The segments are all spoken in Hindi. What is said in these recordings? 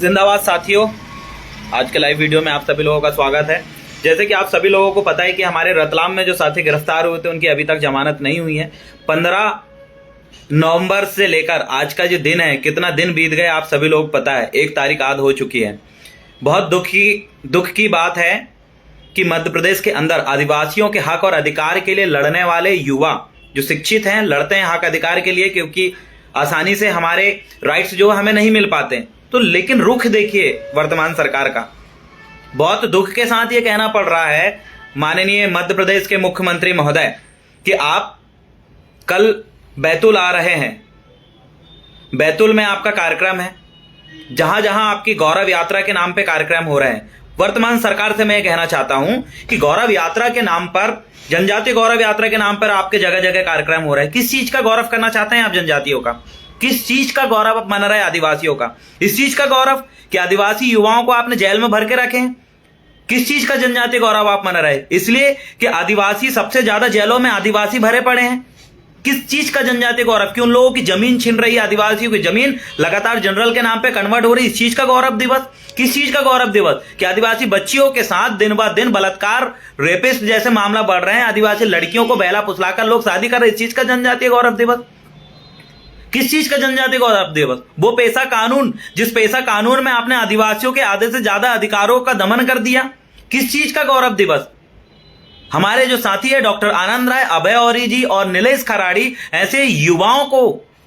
जिंदाबाद साथियों, आज के लाइव वीडियो में आप सभी लोगों का स्वागत है। जैसे कि आप सभी लोगों को पता है कि हमारे रतलाम में जो साथी गिरफ्तार हुए थे उनकी अभी तक जमानत नहीं हुई है। 15 नवंबर से लेकर आज का जो दिन है, कितना दिन बीत गए आप सभी लोग पता है। 1 तारीख आज हो चुकी है। बहुत दुख की बात है कि मध्य प्रदेश के अंदर आदिवासियों के हक और अधिकार के लिए लड़ने वाले युवा जो शिक्षित हैं, लड़ते हैं हक अधिकार के लिए, क्योंकि आसानी से हमारे राइट्स जो हमें नहीं मिल पाते। तो लेकिन रुख देखिए वर्तमान सरकार का। बहुत दुख के साथ ये कहना पड़ रहा है माननीय मध्य प्रदेश के मुख्यमंत्री महोदय कि आप कल बैतूल आ रहे हैं। बैतूल में आपका कार्यक्रम है, जहां जहां आपकी गौरव यात्रा के नाम पे कार्यक्रम हो रहे हैं। वर्तमान सरकार से मैं कहना चाहता हूं कि गौरव यात्रा के नाम पर, जनजातीय गौरव यात्रा के नाम पर आपके जगह जगह कार्यक्रम हो रहे हैं। किस चीज का गौरव करना चाहते हैं आप जनजातियों का? किस चीज का गौरव आप मना रहे हैं आदिवासियों का? इस चीज का गौरव कि आदिवासी युवाओं को आपने जेल में भर के रखे हैं? किस चीज का जनजातीय गौरव आप मना रहे हैं? इसलिए कि आदिवासी, सबसे ज्यादा जेलों में आदिवासी भरे पड़े हैं। किस चीज का जनजातीय गौरव? कि उन लोगों की जमीन छिन रही है, आदिवासियों की जमीन लगातार जनरल के नाम पे कन्वर्ट हो रही है। इस चीज का गौरव दिवस? किस चीज का गौरव दिवस? कि आदिवासी बच्चियों के साथ दिन ब दिन बलात्कार, रेपिस्ट जैसे मामला बढ़ रहे हैं। आदिवासी लड़कियों को बहला फुसलाकर लोग शादी कर रहे हैं। इस चीज का जनजातीय गौरव दिवस? किस चीज का जनजातीय गौरव दिवस? वो पेशा कानून, जिस पेशा कानून में आपने आदिवासियों के आधे से ज्यादा अधिकारों का दमन कर दिया, किस चीज का गौरव दिवस? हमारे जो साथी है डॉक्टर आनंद राय, अभय औरी जी और नीलेश खराड़ी, ऐसे युवाओं को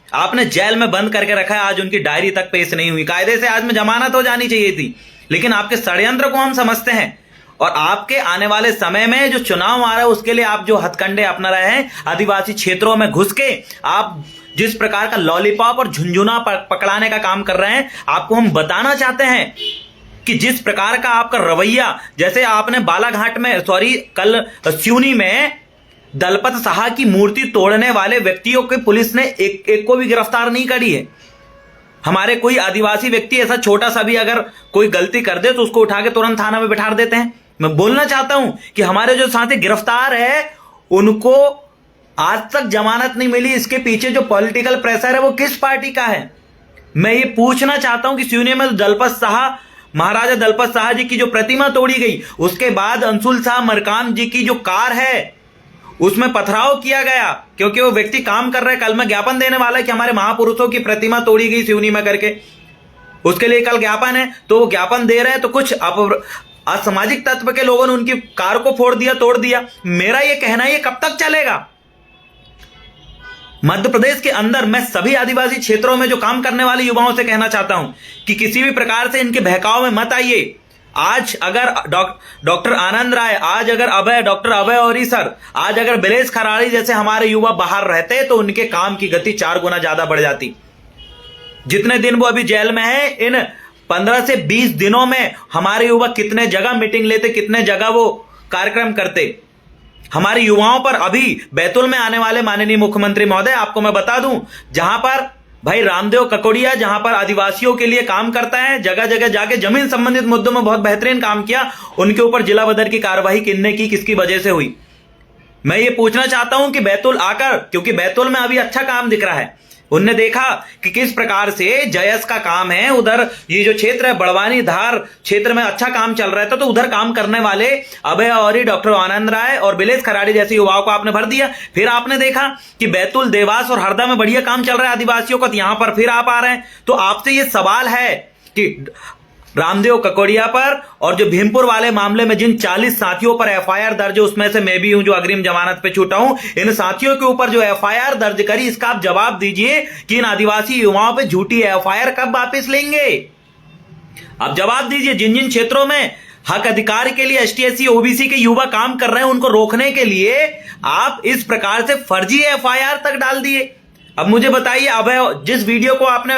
आपने जेल में बंद करके रखा है। आज उनकी डायरी तक पेश नहीं हुई। कायदे से आज में जमानत हो जानी चाहिए थी, लेकिन आपके षड्यंत्र को हम समझते हैं। और आपके आने वाले समय में जो चुनाव आ रहा है उसके लिए आप जो हथकंडे अपना रहे हैं, आदिवासी क्षेत्रों में घुस के आप जिस प्रकार का लॉलीपॉप और झुंझुना पकड़ाने का काम कर रहे हैं, आपको हम बताना चाहते हैं कि जिस प्रकार का आपका रवैया, जैसे आपने बालाघाट में, कल सिवनी में दलपत साहा की मूर्ति तोड़ने वाले व्यक्तियों के पुलिस ने एक को भी गिरफ्तार नहीं करी है। हमारे कोई आदिवासी व्यक्ति ऐसा छोटा सा भी अगर कोई गलती कर दे तो उसको उठा के तुरंत थाना में बिठा देते हैं। मैं बोलना चाहता हूं कि हमारे जो साथी गिरफ्तार है उनको आज तक जमानत नहीं मिली। इसके पीछे जो पॉलिटिकल प्रेशर है वो किस पार्टी का है? मैं ये पूछना चाहता हूं कि सिवनी में दलपत साहा, महाराजा दलपत साहा जी की जो प्रतिमा तोड़ी गई, उसके बाद अंशुल शाह मरकाम जी की जो कार है उसमें पथराव किया गया, क्योंकि वो व्यक्ति काम कर रहा है। कल में ज्ञापन देने वाला है कि हमारे महापुरुषों की प्रतिमा तोड़ी गई सिवनी में करके, उसके लिए कल ज्ञापन है। तो वो ज्ञापन दे रहे हैं तो कुछ असामाजिक तत्व के लोगों ने उनकी कार को फोड़ दिया, तोड़ दिया। मेरा ये कहना है ये कब तक चलेगा? मध्य प्रदेश के अंदर मैं सभी आदिवासी क्षेत्रों में जो काम करने वाले युवाओं से कहना चाहता हूं कि किसी भी प्रकार से इनके बहकाव में मत आइए। आज अगर डॉक्टर आनंद राय, आज अगर डॉक्टर अभय औरी सर, आज अगर नीलेश खराड़ी जैसे हमारे युवा बाहर रहते तो उनके काम की गति 4 गुना ज्यादा बढ़ जाती। जितने दिन वो अभी जेल में है, इन 15 से 20 दिनों में हमारे युवा कितने जगह मीटिंग लेते, कितने जगह वो कार्यक्रम करते। हमारे युवाओं पर अभी बैतूल में आने वाले माननीय मुख्यमंत्री महोदय, आपको मैं बता दूं, जहां पर भाई रामदेव ककोड़िया, जहां पर आदिवासियों के लिए काम करता है, जगह जगह जाके जमीन संबंधित मुद्दों में बहुत बेहतरीन काम किया, उनके ऊपर जिला बदर की कार्रवाई किन्ने की, किसकी वजह से हुई? मैं ये पूछना चाहता हूं कि बैतूल आकर, क्योंकि बैतूल में अभी अच्छा काम दिख रहा है, उनने देखा कि किस प्रकार से जयस का काम है, उधर ये जो क्षेत्र है बड़वानी धार क्षेत्र में अच्छा काम चल रहा था, तो उधर काम करने वाले अभय औरी, डॉक्टर आनंद राय और नीलेश खराड़ी जैसे युवाओं को आपने भर दिया। फिर आपने देखा कि बैतूल, देवास और हरदा में बढ़िया काम चल रहा है आदिवासियों का, यहां पर फिर आप आ रहे हैं। तो आपसे ये सवाल है कि रामदेव ककोड़िया पर और जो भीमपुर वाले मामले में जिन 40 साथियों पर एफआईआर दर्ज है, उसमें से मैं भी हूं जो अग्रिम जमानत पे छूटा हूं, इन साथियों के ऊपर जो एफआईआर दर्ज करी, इसका आप जवाब दीजिए कि इन आदिवासी युवाओं पे झूठी एफआईआर कब वापस लेंगे? आप जवाब दीजिए। जिन जिन क्षेत्रों में हक अधिकार के लिए एसटी एससी ओबीसी के युवा काम कर रहे हैं, उनको रोकने के लिए आप इस प्रकार से फर्जी एफआईआर तक डाल दिए। अब मुझे बताइए, अब जिस वीडियो को आपने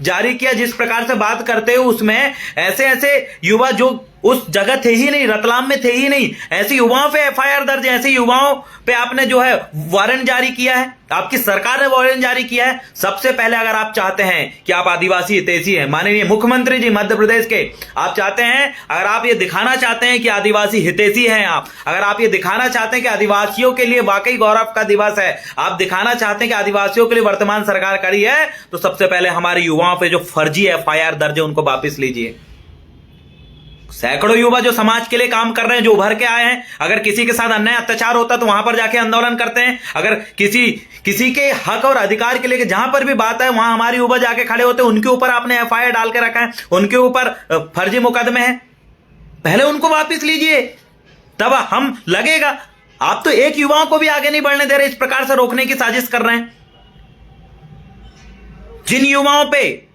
जारी किया, जिस प्रकार से बात करते हो, उसमें ऐसे ऐसे युवा जो उस जगह थे ही नहीं, रतलाम में थे ही नहीं। ऐसे युवाओं पे एफआईआर दर्ज है, ऐसे युवाओं पे आपने जो है वारंट जारी किया है, आपकी सरकार ने वारंट जारी किया है। सबसे पहले अगर आप चाहते हैं कि आप आदिवासी हितैषी हैं, माननीय मुख्यमंत्री जी मध्य प्रदेश के, आप चाहते हैं, अगर आप ये दिखाना चाहते हैं कि आदिवासी हितैषी हैं आप, अगर आप ये दिखाना चाहते हैं कि आदिवासियों के लिए वाकई गौरव का दिवस है, आप दिखाना चाहते हैं कि आदिवासियों के लिए वर्तमान सरकार करी है, तो सबसे पहले हमारे युवाओं पे जो फर्जी एफआईआर दर्ज है उनको वापिस लीजिए। सैकड़ों युवा जो समाज के लिए काम कर रहे हैं, जो उभर के आए हैं, अगर किसी के साथ अन्याय अत्याचार होता तो वहां पर जाके आंदोलन करते हैं। अगर किसी के हक और अधिकार के लिए जहां पर भी बात है वहां हमारे युवा जाके खड़े होते हैं। उनके ऊपर आपने एफआईआर डाल के रखा है, उनके ऊपर फर्जी मुकदमे हैं, पहले उनको वापिस लीजिए, तब हम लगेगा। आप तो एक युवाओं को भी आगे नहीं बढ़ने दे रहे, इस प्रकार से रोकने की साजिश कर रहे हैं। जिन युवाओं पे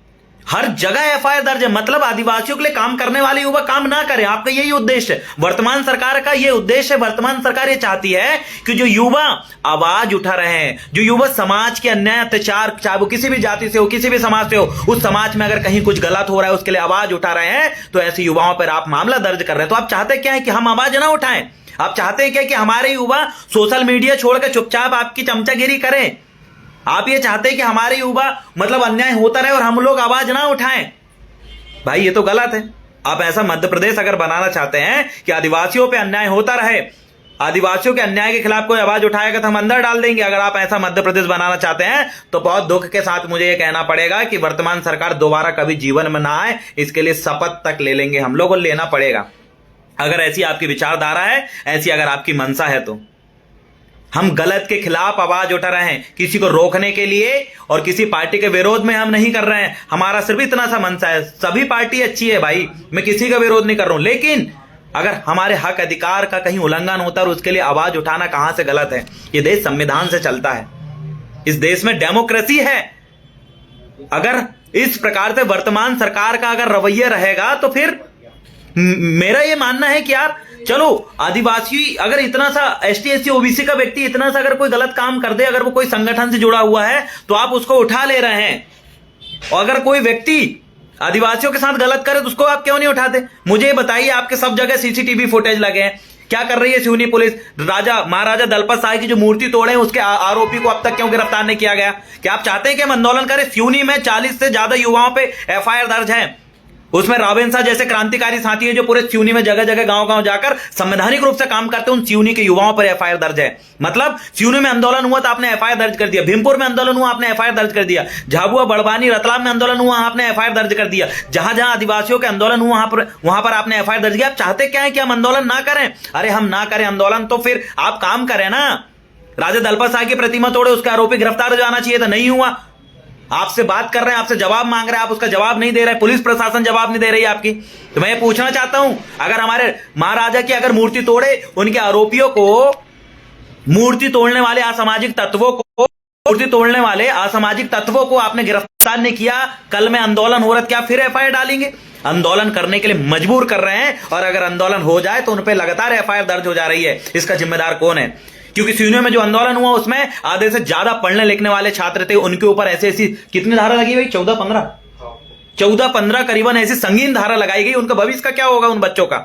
हर जगह एफआईआर दर्ज है, मतलब आदिवासियों के लिए काम करने वाले युवा काम ना करें, आपका यही उद्देश्य है। वर्तमान सरकार का यह उद्देश्य है। वर्तमान सरकार ये चाहती है कि जो युवा आवाज उठा रहे हैं, जो युवा समाज के अन्याय अत्याचार, चाहे वो किसी भी जाति से हो, किसी भी समाज से हो, उस समाज में अगर कहीं कुछ गलत हो रहा है उसके लिए आवाज उठा रहे हैं, तो ऐसे युवाओं पर आप मामला दर्ज कर रहे हैं। तो आप चाहते क्या है कि हम आवाज ना उठाएं? आप चाहते हैं क्या कि हमारे युवा सोशल मीडिया छोड़कर चुपचाप आपकी चमचागिरी करें? आप ये चाहते हैं कि हमारे युवा मतलब अन्याय होता रहे और हम लोग आवाज ना उठाएं? भाई ये तो गलत है। आप ऐसा मध्य प्रदेश अगर बनाना चाहते हैं कि आदिवासियों पे अन्याय होता रहे, आदिवासियों के अन्याय के खिलाफ कोई आवाज उठाएगा तो हम अंदर डाल देंगे। अगर आप ऐसा मध्य प्रदेश बनाना चाहते हैं तो बहुत दुख के साथ मुझे ये कहना पड़ेगा कि वर्तमान सरकार दोबारा कभी जीवन में ना आए, इसके लिए शपथ तक ले लेंगे, हम लोगों को लेना पड़ेगा। अगर ऐसी आपकी विचारधारा है, ऐसी अगर आपकी मंशा है, तो हम गलत के खिलाफ आवाज उठा रहे हैं, किसी को रोकने के लिए और किसी पार्टी के विरोध में हम नहीं कर रहे हैं। हमारा सिर्फ इतना सा मंशा है, सभी पार्टी अच्छी है भाई, मैं किसी का विरोध नहीं कर रहा हूं, लेकिन अगर हमारे हक अधिकार का कहीं उल्लंघन होता है और उसके लिए आवाज उठाना कहां से गलत है? ये देश संविधान से चलता है, इस देश में डेमोक्रेसी है। अगर इस प्रकार से वर्तमान सरकार का अगर रवैया रहेगा तो फिर मेरा ये मानना है कि यार चलो, आदिवासी अगर इतना सा एसटी एससी ओबीसी का व्यक्ति इतना सा अगर कोई गलत काम कर दे, अगर वो कोई संगठन से जुड़ा हुआ है तो आप उसको उठा ले रहे हैं, और अगर कोई व्यक्ति आदिवासियों के साथ गलत करे तो उसको आप क्यों नहीं उठाते? मुझे बताइए, आपके सब जगह सीसीटीवी फुटेज लगे हैं, क्या कर रही है सिवनी पुलिस? महाराजा दलपत साय की जो मूर्ति तोड़े उसके आरोपी को अब तक क्यों गिरफ्तार नहीं किया गया? क्या आप चाहते हैं कि हम आंदोलन करें? सिवनी में 40 से ज्यादा युवाओं पे एफआईआर दर्ज है, उसमें रावेन शाह जैसे क्रांतिकारी साथी है जो पूरे सिवनी में जगह जगह गांव गांव जाकर संवैधानिक रूप से काम करते हैं, उन सिवनी के युवाओं पर एफआईआर दर्ज है। मतलब सिवनी में आंदोलन हुआ तो आपने एफआईआर दर्ज कर दिया, भीमपुर में आंदोलन हुआ आपने एफआईआर दर्ज कर दिया, झाबुआ बड़वानी रतलाम में आंदोलन हुआ आपने एफआईआर दर्ज कर दिया, जहां जहां आदिवासियों के आंदोलन हुआ वहां पर आपने एफआईआर दर्ज किया। आप चाहते क्या है कि हम आंदोलन ना करें? अरे हम ना करें आंदोलन तो फिर आप काम करें ना, राजा दलपत साय की प्रतिमा तोड़े उसके आरोपी गिरफ्तार हो जाना चाहिए था, नहीं हुआ। आपसे बात कर रहे हैं, आपसे जवाब मांग रहे हैं, आप उसका जवाब नहीं दे रहे, पुलिस प्रशासन जवाब नहीं दे रही आपकी। तो मैं ये पूछना चाहता हूं, अगर हमारे महाराजा की अगर मूर्ति तोड़े, उनके आरोपियों को, मूर्ति तोड़ने वाले असामाजिक तत्वों को आपने गिरफ्तार नहीं किया, कल में आंदोलन हो रहा, क्या फिर एफआईआर डालेंगे? आंदोलन करने के लिए मजबूर कर रहे हैं, और अगर आंदोलन हो जाए तो उन पर लगातार एफआईआर दर्ज हो जा रही है। इसका जिम्मेदार कौन है? क्योंकि सिवनी में जो आंदोलन हुआ उसमें आधे से ज्यादा पढ़ने लिखने वाले छात्र थे, उनके ऊपर ऐसी कितनी धारा लगी भाई? 14-15 करीबन ऐसी संगीन धारा लगाई गई। उनका भविष्य का क्या होगा उन बच्चों का?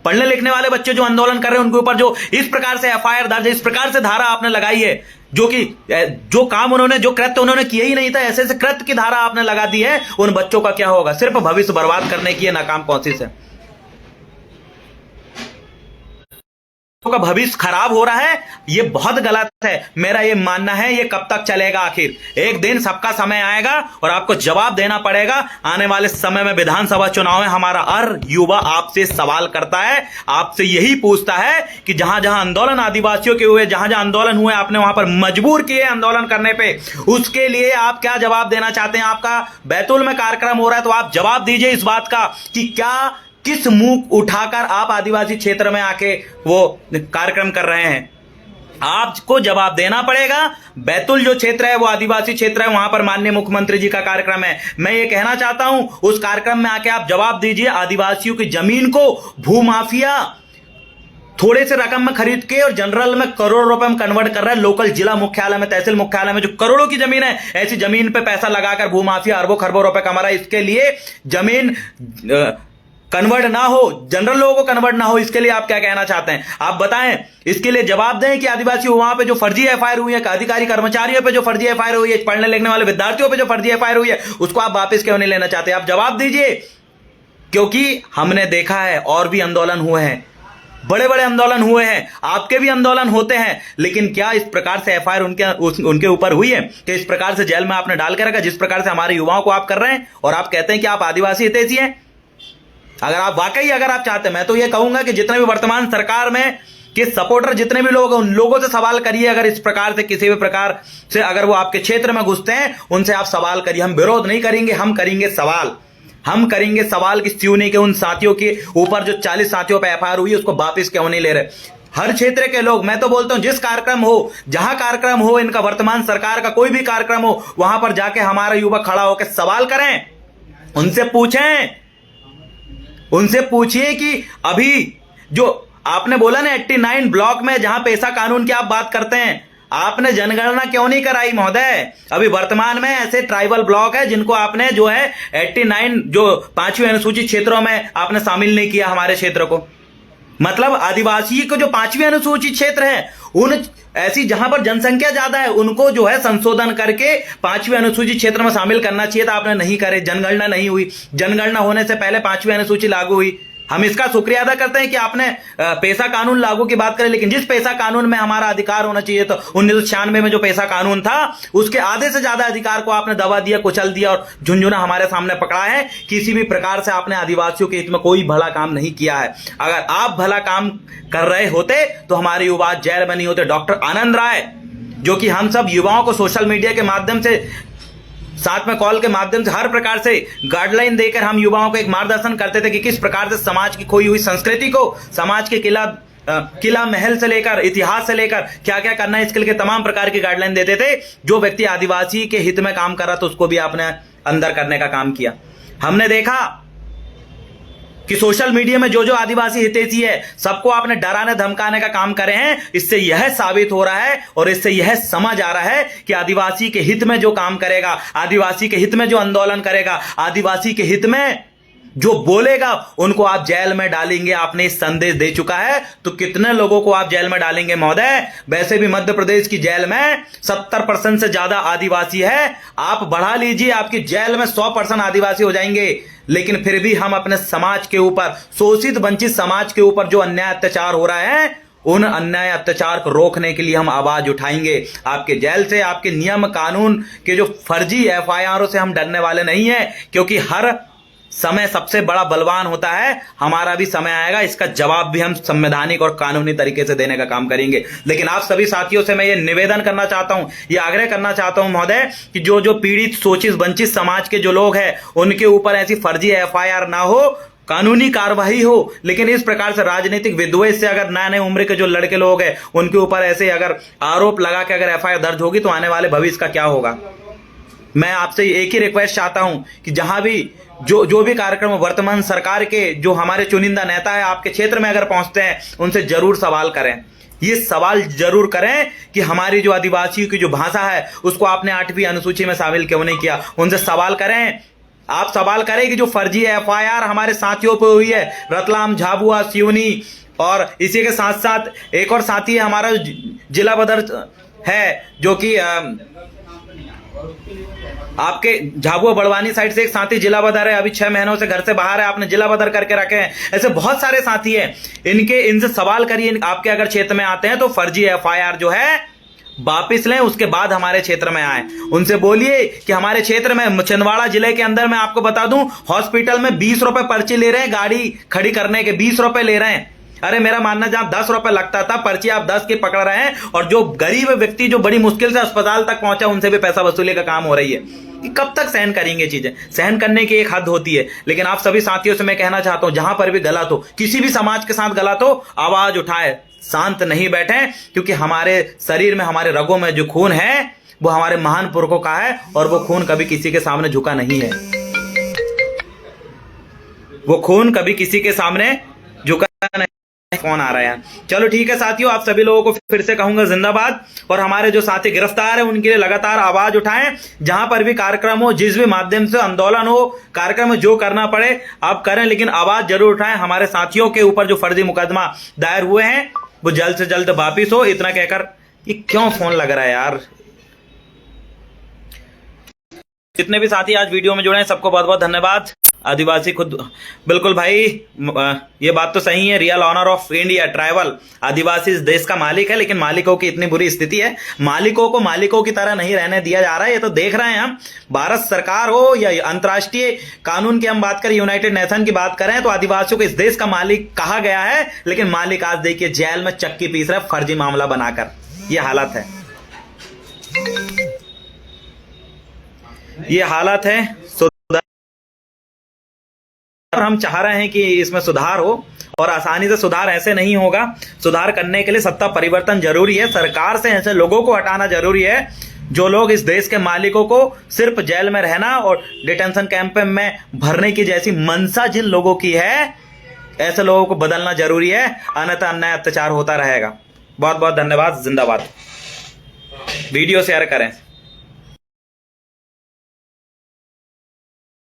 पढ़ने लिखने वाले बच्चे जो आंदोलन कर रहे हैं उनके ऊपर जो इस प्रकार से एफआईआर दर्ज है, इस प्रकार से धारा आपने लगाई है, जो काम उन्होंने, जो कृत्य उन्होंने किया ही नहीं था, ऐसे ऐसे कृत्य की धारा आपने लगा दी है, उन बच्चों का क्या होगा? सिर्फ भविष्य बर्बाद करने की नाकाम कोशिश है। का भविष्य खराब हो रहा है, ये बहुत गलत है। मेरा ये मानना है, ये कब तक चलेगा? आखिर एक दिन सबका समय आएगा और आपको जवाब देना पड़ेगा। आने वाले समय में विधानसभा चुनाव में हमारा हर युवा आपसे सवाल करता है, आपसे यही पूछता है कि जहां जहां आंदोलन आदिवासियों के हुए, जहां जहां आंदोलन हुए, आपने वहां पर मजबूर किए आंदोलन करने पे, उसके लिए आप क्या जवाब देना चाहते हैं? आपका बैतूल में कार्यक्रम हो रहा है तो आप जवाब दीजिए इस बात का कि क्या, किस मुंह उठाकर आप आदिवासी क्षेत्र में आके वो कार्यक्रम कर रहे हैं? आपको जवाब देना पड़ेगा। बैतूल जो क्षेत्र है वो आदिवासी क्षेत्र है, वहां पर माननीय मुख्यमंत्री जी का कार्यक्रम है। मैं ये कहना चाहता हूं, उस कार्यक्रम में आके आप जवाब दीजिए। आदिवासियों की जमीन को भूमाफिया थोड़े से रकम में खरीद के और जनरल में करोड़ों रुपए में कन्वर्ट कर रहा है। लोकल जिला मुख्यालय में, तहसील मुख्यालय में जो करोड़ों की जमीन है, ऐसी जमीन पे पैसा लगाकर भूमाफिया अरबों खरबों रुपए कमा रहा है। इसके लिए जमीन कन्वर्ट ना हो, जनरल लोगों को कन्वर्ट ना हो, इसके लिए आप क्या कहना चाहते हैं? आप बताएं, इसके लिए जवाब दें कि आदिवासी युवाओं पे जो फर्जी एफआईआर हुई है, अधिकारी कर्मचारियों पे जो फर्जी एफआईआर हुई है, पढ़ने लिखने वाले विद्यार्थियों पे जो फर्जी एफआईआर हुई है, उसको आप वापस क्यों नहीं लेना चाहते? आप जवाब दीजिए। क्योंकि हमने देखा है और भी आंदोलन हुए हैं, बड़े बड़े आंदोलन हुए हैं, आपके भी आंदोलन होते हैं, लेकिन क्या इस प्रकार से एफआईआर उनके ऊपर हुई है कि इस प्रकार से जेल में आपने डाल के रखा, जिस प्रकार से हमारे युवाओं को आप कर रहे हैं? और आप कहते हैं कि आप आदिवासी हितैषी हैं। अगर आप वाकई अगर आप चाहते हैं, मैं तो ये कहूंगा कि जितने भी वर्तमान सरकार में के सपोर्टर जितने भी लोग हैं, उन लोगों से सवाल करिए। अगर इस प्रकार से किसी भी प्रकार से अगर वो आपके क्षेत्र में घुसते हैं, उनसे आप सवाल करिए। हम विरोध नहीं करेंगे, हम करेंगे सवाल। हम करेंगे सवाल कि क्यों नहीं, के उन साथियों के ऊपर जो 40 साथियों पर एफआईआर हुई उसको वापिस क्यों नहीं ले रहे? हर क्षेत्र के लोग, मैं तो बोलता हूं जिस कार्यक्रम हो, जहां कार्यक्रम हो, इनका वर्तमान सरकार का कोई भी कार्यक्रम हो, वहां पर जाके हमारा युवक खड़ा होकर सवाल करें, उनसे पूछें, उनसे पूछिए कि अभी जो आपने बोला ना 89 ब्लॉक में जहां पैसा कानून की आप बात करते हैं, आपने जनगणना क्यों नहीं कराई महोदय? अभी वर्तमान में ऐसे ट्राइबल ब्लॉक है जिनको आपने जो है 89 जो 5वीं अनुसूचित क्षेत्रों में आपने शामिल नहीं किया हमारे क्षेत्र को। मतलब आदिवासी को जो 5वीं अनुसूचित क्षेत्र है, उन ऐसी जहां पर जनसंख्या ज्यादा है, उनको जो है संशोधन करके 5वीं अनुसूचित क्षेत्र में शामिल करना चाहिए था, आपने नहीं करे। जनगणना नहीं हुई, जनगणना होने से पहले 5वीं अनुसूची लागू हुई। हम इसका शुक्रिया अदा करते हैं कि आपने पैसा कानून लागू की बात करें, लेकिन जिस पैसा कानून में हमारा अधिकार होना चाहिए, तो 1996 में जो पैसा कानून था उसके आधे से ज्यादा अधिकार को आपने दबा दिया, कुचल दिया और झुंझुना हमारे सामने पकड़ा है। किसी भी प्रकार से आपने आदिवासियों के हित में कोई भला काम नहीं किया है। अगर आप भला काम कर रहे होते तो हमारे युवा जेल में नहीं होते। डॉक्टर आनंद राय, जो कि हम सब युवाओं को सोशल मीडिया के माध्यम से, साथ में कॉल के माध्यम से हर प्रकार से गाइडलाइन देकर हम युवाओं को एक मार्गदर्शन करते थे कि किस प्रकार से समाज की खोई हुई संस्कृति को, समाज के किला महल से लेकर इतिहास से लेकर क्या क्या करना है, इसके लिए तमाम प्रकार की गाइडलाइन देते थे। जो व्यक्ति आदिवासी के हित में काम कर रहा था उसको भी आपने अंदर करने का काम किया। हमने देखा कि सोशल मीडिया में जो जो आदिवासी हितैषी है, सबको आपने डराने धमकाने का काम करे हैं। इससे यह साबित हो रहा है और इससे यह समझ आ रहा है कि आदिवासी के हित में जो काम करेगा, आदिवासी के हित में जो आंदोलन करेगा, आदिवासी के हित में जो बोलेगा, उनको आप जेल में डालेंगे। आपने संदेश दे चुका है, तो कितने लोगों को आप जेल में डालेंगे महोदय? वैसे भी मध्य प्रदेश की जेल में 70% से ज्यादा आदिवासी है। आप बढ़ा लीजिए, आपकी जेल में 100% आदिवासी हो जाएंगे, लेकिन फिर भी हम अपने समाज के ऊपर, शोषित वंचित समाज के ऊपर जो अन्याय अत्याचार हो रहा है, उन अन्याय अत्याचार को रोकने के लिए हम आवाज उठाएंगे। आपके जेल से, आपके नियम कानून के जो फर्जी एफआईआरों से हम डरने वाले नहीं है, क्योंकि हर समय सबसे बड़ा बलवान होता है। हमारा भी समय आएगा, इसका जवाब भी हम संवैधानिक और कानूनी तरीके से देने का काम करेंगे। लेकिन आप सभी साथियों से मैं ये निवेदन करना चाहता हूं, ये आग्रह करना चाहता हूं महोदय, कि जो जो पीड़ित, शोषित, वंचित समाज के जो लोग हैं, उनके ऊपर ऐसी फर्जी एफआईआर ना हो, कानूनी कार्रवाई हो। लेकिन इस प्रकार से राजनीतिक विद्वेष से अगर नए नए उम्र के जो लड़के लोग हैं, उनके ऊपर ऐसे अगर आरोप लगा के अगर एफआईआर दर्ज होगी, तो आने वाले भविष्य का क्या होगा? मैं आपसे एक ही रिक्वेस्ट चाहता हूं कि जहां भी जो भी कार्यक्रम वर्तमान सरकार के जो हमारे चुनिंदा नेता है आपके क्षेत्र में अगर पहुंचते हैं, उनसे जरूर सवाल करें। ये सवाल जरूर करें कि हमारी जो आदिवासियों की जो भाषा है उसको आपने 8वीं अनुसूची में शामिल क्यों नहीं किया। उनसे सवाल करें, आप सवाल करें कि जो फर्जी एफआईआर हमारे साथियों पर हुई है, रतलाम, झाबुआ, सिवनी, और इसी के साथ साथ एक और साथी है हमारा जिला बदर है, जो कि आपके झाबुआ बड़वानी साइड से एक साथी जिला बदर है, अभी 6 महीनों से घर से बाहर है, आपने जिला बदर करके रखे हैं। ऐसे बहुत सारे साथी हैं, इनसे सवाल करिए। आपके अगर क्षेत्र में आते हैं तो फर्जी एफआईआर जो है वापिस लें, उसके बाद हमारे क्षेत्र में आए। उनसे बोलिए कि हमारे क्षेत्र में छिंदवाड़ा जिले के अंदर मैं आपको बता दूं, हॉस्पिटल में 20 रुपए पर्ची ले रहे हैं, गाड़ी खड़ी करने के 20 रुपए ले रहे हैं। अरे मेरा मानना, जहां 10 रुपए लगता था, पर्ची आप 10 की पकड़ रहे हैं, और जो गरीब व्यक्ति जो बड़ी मुश्किल से अस्पताल तक पहुंचा, उनसे भी पैसा वसूली का काम हो रही है। कि कब तक सहन करेंगे चीजें? सहन करने की एक हद होती है। लेकिन आप सभी साथियों से मैं कहना चाहता हूं, जहां पर भी गलत हो, किसी भी समाज के साथ गलत हो, आवाज उठाए, शांत नहीं बैठे, क्योंकि हमारे शरीर में, हमारे रगों में जो खून है वो हमारे महान पुरखों का है, और वो खून कभी किसी के सामने झुका नहीं है। वो खून कभी किसी के सामने झुका नहीं। फोन आ रहा है। चलो ठीक है साथियों, आप सभी लोगों को फिर से कहूंगा जिंदाबाद, और हमारे जो साथी गिरफ्तार है उनके लिए लगातार आवाज उठाएं। जहां पर भी कार्यक्रम हो, जिस भी माध्यम से आंदोलन हो, कार्यक्रम जो करना पड़े आप करें, लेकिन आवाज जरूर उठाएं। हमारे साथियों के ऊपर जो फर्जी मुकदमा दायर हुए हैं वो जल्द से जल्द वापिस हो। इतना कहकर, ये क्यों फोन लग रहा है यार। जितने भी साथी आज वीडियो में जुड़े हैं सबको बहुत बहुत धन्यवाद। आदिवासी खुद, बिल्कुल भाई, ये बात तो सही है। Real honour of India tribal, आदिवासी इस देश का मालिक है, लेकिन मालिकों की इतनी बुरी स्थिति है, मालिकों को मालिकों की तरह नहीं रहने दिया जा रहा है। ये तो देख रहे हैं हम, भारत सरकार हो या अंतर्राष्ट्रीय कानून की हम बात करें, यूनाइटेड नेशन की बात करें, तो आदिवासियों को इस देश का मालिक कहा गया है, लेकिन मालिक आज देखिए जेल में चक्की पीस रहा है फर्जी मामला बनाकर। ये हालत है, ये हालत है। हम चाह रहे हैं कि इसमें सुधार हो, और आसानी से सुधार ऐसे नहीं होगा। सुधार करने के लिए सत्ता परिवर्तन जरूरी है। सरकार से ऐसे लोगों को हटाना जरूरी है जो लोग इस देश के मालिकों को सिर्फ जेल में रहना और डिटेंशन कैंप में भरने की जैसी मंशा जिन लोगों की है, ऐसे लोगों को बदलना जरूरी है, अन्यथा अन्याय अत्याचार होता रहेगा। बहुत बहुत धन्यवाद। जिंदाबाद। वीडियो शेयर करें।